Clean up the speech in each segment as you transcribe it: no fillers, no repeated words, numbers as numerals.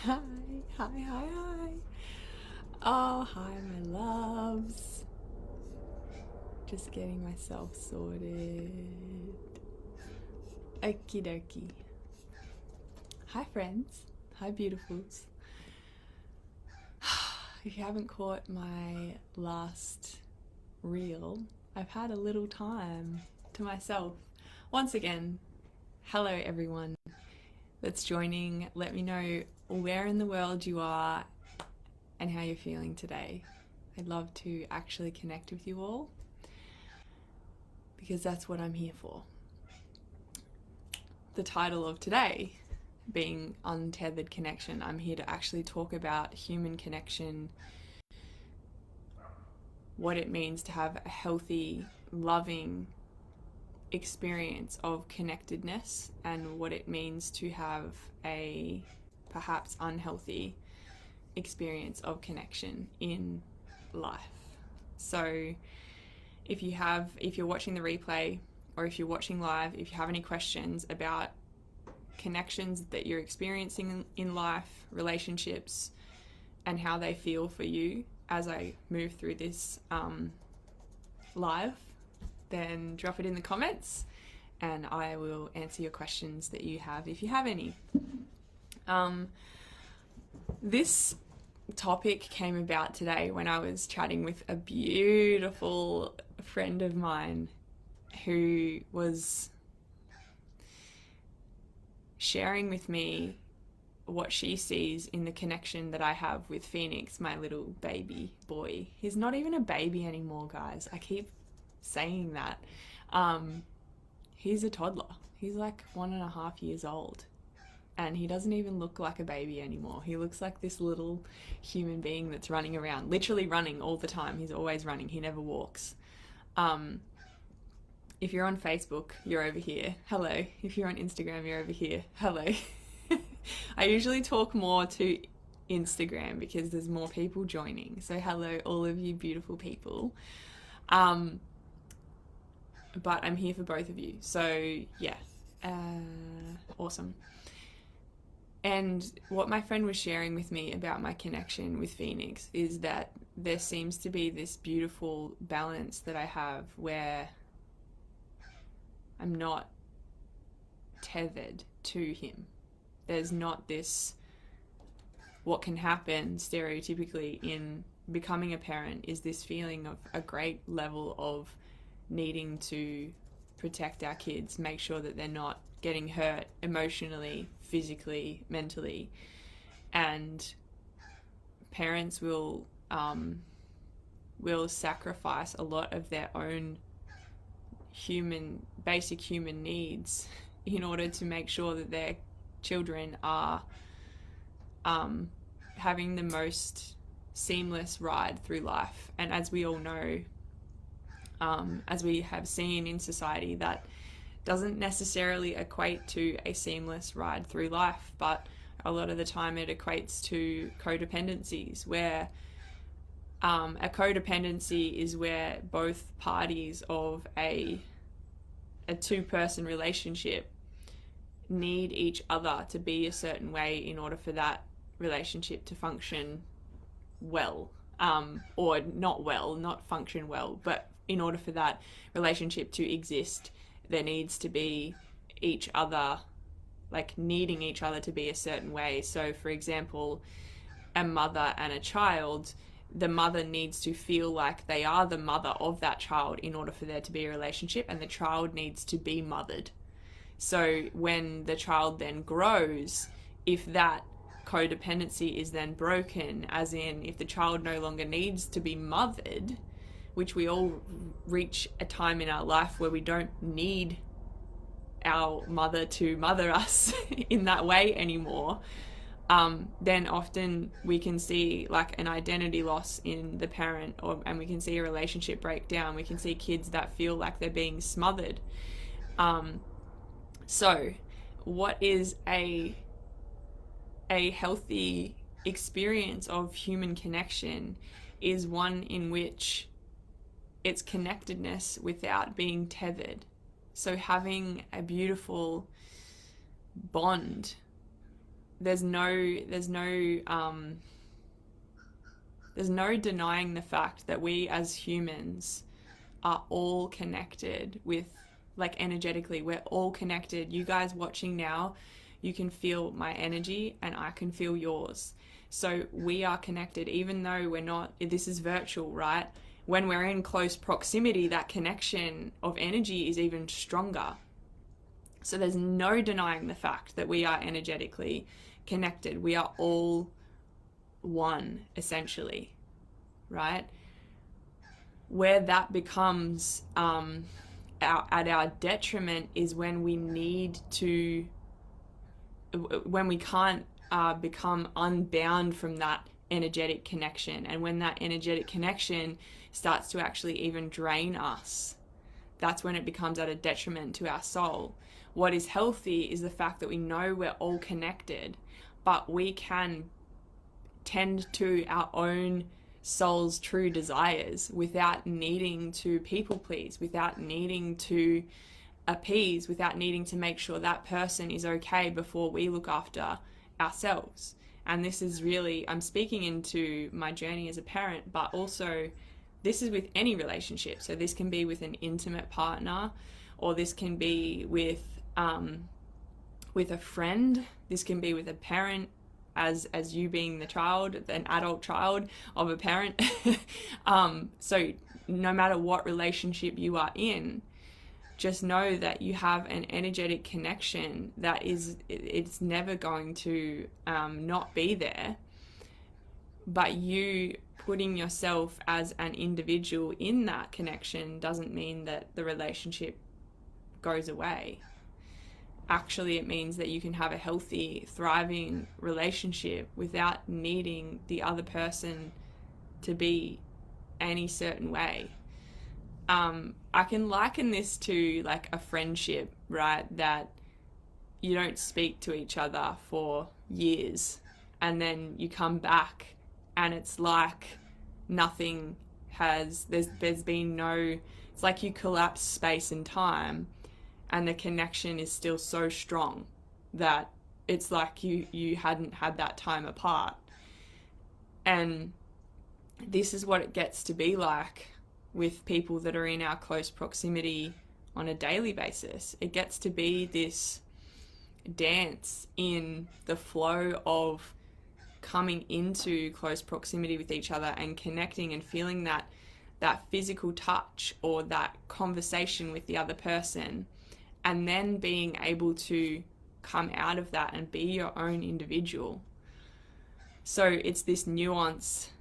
Hi, hi, hi, hi. Oh, hi, my loves. Just getting myself sorted. Okie dokie. Hi, friends. Hi, beautifuls. If you haven't caught my last reel, I've had a little time to myself. Once again, hello, everyone that's joining. Let me know where in the world you are and how you're feeling today. I'd love to actually connect with you all because that's what I'm here for. The title of today being Untethered Connection, I'm here to actually talk about human connection, what it means to have a healthy, loving experience of connectedness, and what it means to have a perhaps unhealthy experience of connection in life. So if you're watching the replay or if you're watching live, if you have any questions about connections that you're experiencing in life, relationships, and how they feel for you as I move through this live, then drop it in the comments and I will answer your questions that you have if you have any. This topic came about today when I was chatting with a beautiful friend of mine who was sharing with me what she sees in the connection that I have with Phoenix, my little baby boy. He's not even a baby anymore, guys. I keep saying that. He's a toddler. He's like 1.5 years old. And he doesn't even look like a baby anymore. He looks like this little human being that's running around, literally running all the time. He's always running. He never walks. If you're on Facebook, you're over here. Hello. If you're on Instagram, you're over here. Hello. I usually talk more to Instagram because there's more people joining. So hello, all of you beautiful people. But I'm here for both of you. So yeah, awesome. And what my friend was sharing with me about my connection with Phoenix is that there seems to be this beautiful balance that I have where I'm not tethered to him. There's not this, what can happen stereotypically in becoming a parent is this feeling of a great level of needing to protect our kids, make sure that they're not getting hurt emotionally, physically, mentally. And parents will sacrifice a lot of their own basic human needs in order to make sure that their children are having the most seamless ride through life. And as we all know, as we have seen in society, that doesn't necessarily equate to a seamless ride through life, but a lot of the time it equates to codependencies, where a codependency is where both parties of a two-person relationship need each other to be a certain way in order for that relationship to function well, or not function well, but in order for that relationship to exist, there needs to be each other, like needing each other to be a certain way. So for example, a mother and a child, the mother needs to feel like they are the mother of that child in order for there to be a relationship, and the child needs to be mothered. So when the child then grows, if that codependency is then broken, as in if the child no longer needs to be mothered, which we all reach a time in our life where we don't need our mother to mother us in that way anymore, then often we can see like an identity loss in the parent, and we can see a relationship breakdown. We can see kids that feel like they're being smothered. So what is a healthy experience of human connection is one in which it's connectedness without being tethered. So having a beautiful bond there's no denying the fact that we as humans are all connected with, like, energetically, we're all connected. You guys watching now, you can feel my energy and I can feel yours. So we are connected, even though we're not, this is virtual, right? When we're in close proximity, that connection of energy is even stronger. So there's no denying the fact that we are energetically connected. We are all one, essentially, right? Where that becomes at our detriment is when we can't become unbound from that energetic connection, and when that energetic connection starts to actually even drain us. That's when it becomes at a detriment to our soul. What is healthy is the fact that we know we're all connected, but we can tend to our own soul's true desires without needing to people please, without needing to appease, without needing to make sure that person is okay before we look after ourselves. And this is really, I'm speaking into my journey as a parent, but also this is with any relationship. So this can be with an intimate partner, or this can be with a friend. This can be with a parent, as you being the child, an adult child of a parent. So no matter what relationship you are in, just know that you have an energetic connection that it's never going to not be there. But you putting yourself as an individual in that connection doesn't mean that the relationship goes away. Actually, it means that you can have a healthy, thriving relationship without needing the other person to be any certain way. I can liken this to like a friendship, right? That you don't speak to each other for years, and then you come back and it's like nothing there's been no, it's like you collapse space and time, and the connection is still so strong that it's like you hadn't had that time apart. And this is what it gets to be like with people that are in our close proximity on a daily basis. It gets to be this dance in the flow of coming into close proximity with each other and connecting and feeling that physical touch or that conversation with the other person, and then being able to come out of that and be your own individual. So it's this nuance,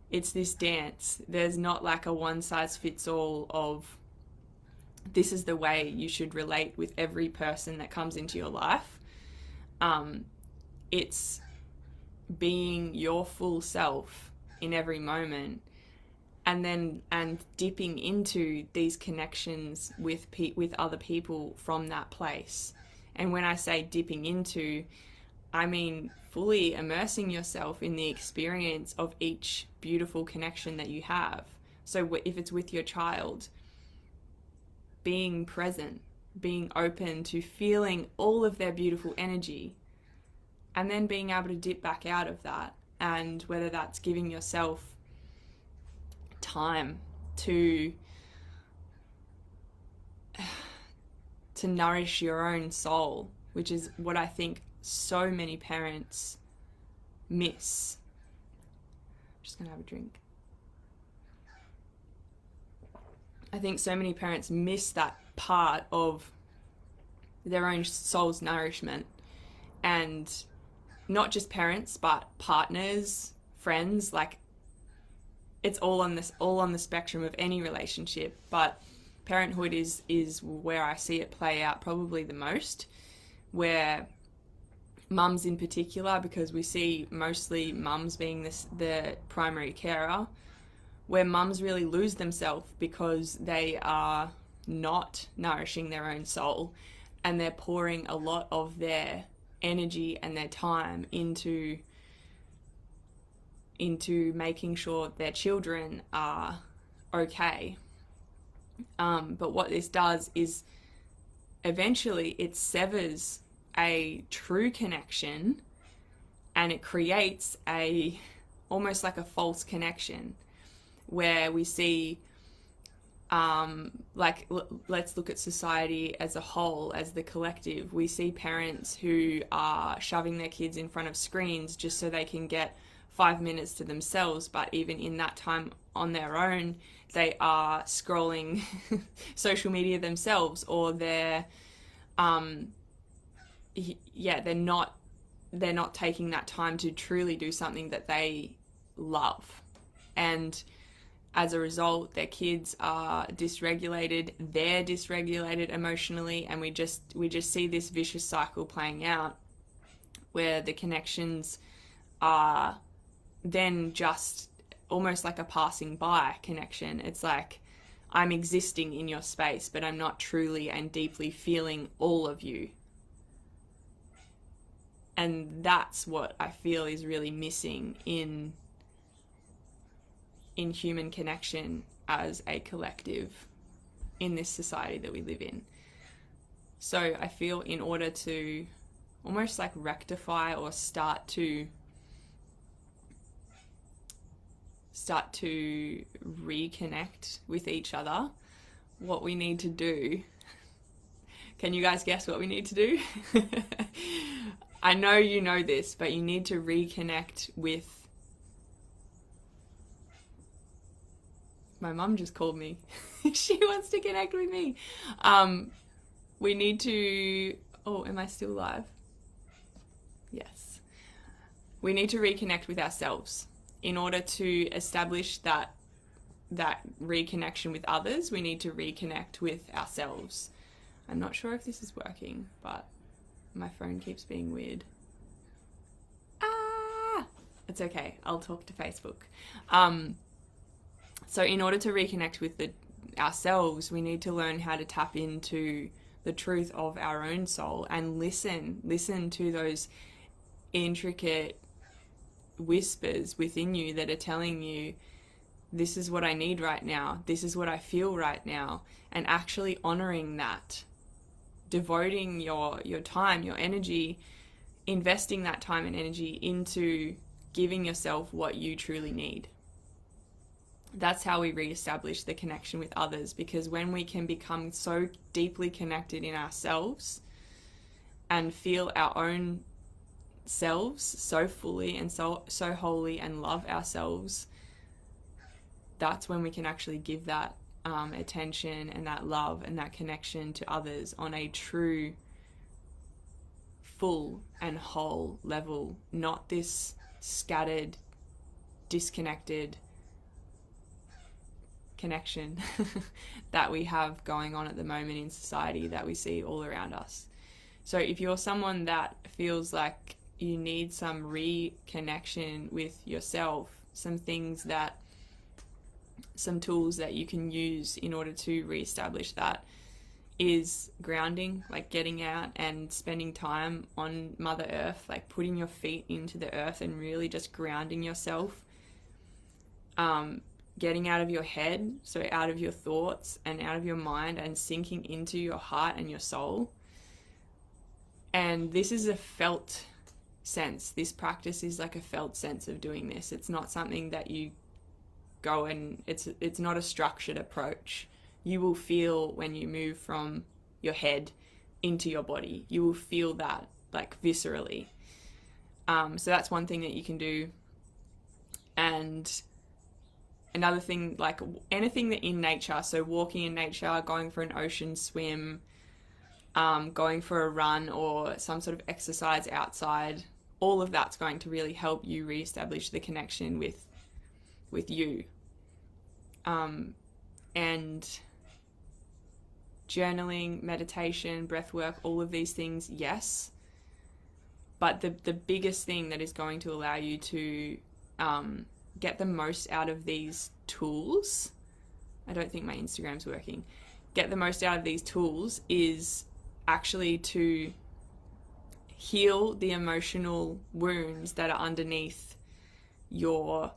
it's this dance. There's not like a one size fits all of this is the way you should relate with every person that comes into your life. It's being your full self in every moment, and dipping into these connections with other people from that place. And when I say dipping into, I mean fully immersing yourself in the experience of each beautiful connection that you have. So if it's with your child, being present, being open to feeling all of their beautiful energy, and then being able to dip back out of that. And whether that's giving yourself time to nourish your own soul, which is what I think so many parents miss. I'm just gonna have a drink. I think so many parents miss that part of their own soul's nourishment. And not just parents, but partners, friends, like it's all on the spectrum of any relationship. But parenthood is where I see it play out probably the most, where mums in particular, because we see mostly mums being the primary carer, where mums really lose themselves because they are not nourishing their own soul, and they're pouring a lot of their energy and their time into making sure their children are okay. But what this does is eventually it severs a true connection And it creates almost like a false connection where we see, let's look at society as a whole, as the collective. We see parents who are shoving their kids in front of screens just so they can get 5 minutes to themselves, but even in that time on their own, they are scrolling social media themselves, or they're not taking that time to truly do something that they love. And as a result, their kids are dysregulated, they're dysregulated emotionally, and we just see this vicious cycle playing out where the connections are then just almost like a passing by connection. It's like, I'm existing in your space, but I'm not truly and deeply feeling all of you. And that's what I feel is really missing in human connection as a collective in this society that we live in. So I feel in order to almost like rectify or start to reconnect with each other, what we need to do, can you guys guess what we need to do? I know you know this, but you need to reconnect with... My mum just called me. She wants to connect with me. We need to... Oh, am I still live? Yes. We need to reconnect with ourselves. In order to establish that reconnection with others, we need to reconnect with ourselves. I'm not sure if this is working, but my phone keeps being weird. It's okay. I'll talk to Facebook. So in order to reconnect with ourselves, we need to learn how to tap into the truth of our own soul and listen to those intricate whispers within you that are telling you, this is what I need right now, this is what I feel right now, and actually honoring that, devoting your time, your energy, investing that time and energy into giving yourself what you truly need. That's how we reestablish the connection with others, because when we can become so deeply connected in ourselves and feel our own selves so fully and so wholly and love ourselves, that's when we can actually give that attention and that love and that connection to others on a true, full and whole level, not this scattered, disconnected connection that we have going on at the moment in society that we see all around us. So if you're someone that feels like you need some reconnection with yourself, some tools that you can use in order to reestablish that is grounding, like getting out and spending time on Mother Earth, like putting your feet into the earth and really just grounding yourself. Getting out of your head, so out of your thoughts and out of your mind, and sinking into your heart and your soul. And this is a felt sense. This practice is like a felt sense of doing this. It's not something that you go and it's not a structured approach. You will feel when you move from your head into your body. You will feel that like viscerally. So that's one thing that you can do. And another thing, like anything that in nature, so walking in nature, going for an ocean swim, going for a run or some sort of exercise outside, all of that's going to really help you reestablish the connection with you. And journaling, meditation, breath work, all of these things, yes. But the biggest thing that is going to allow you to get the most out of these tools, I don't think my Instagram's working, get the most out of these tools is actually to heal the emotional wounds that are underneath your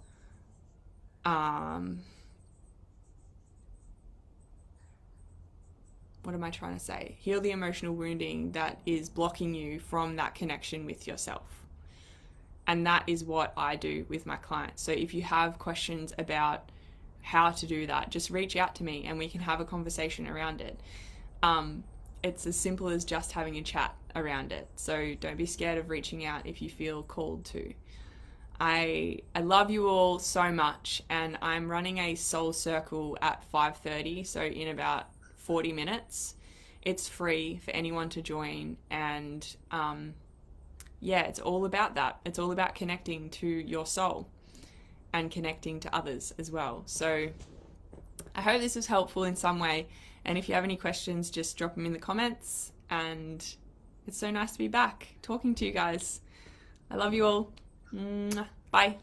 what am I trying to say? Heal the emotional wounding that is blocking you from that connection with yourself. And that is what I do with my clients. So if you have questions about how to do that, just reach out to me and we can have a conversation around it. It's as simple as just having a chat around it. So don't be scared of reaching out if you feel called to. I love you all so much, and I'm running a soul circle at 5:30, so in about 40 minutes. It's free for anyone to join, and yeah, it's all about that. It's all about connecting to your soul and connecting to others as well. So I hope this was helpful in some way, and if you have any questions, just drop them in the comments. And it's so nice to be back talking to you guys. I love you all. Bye.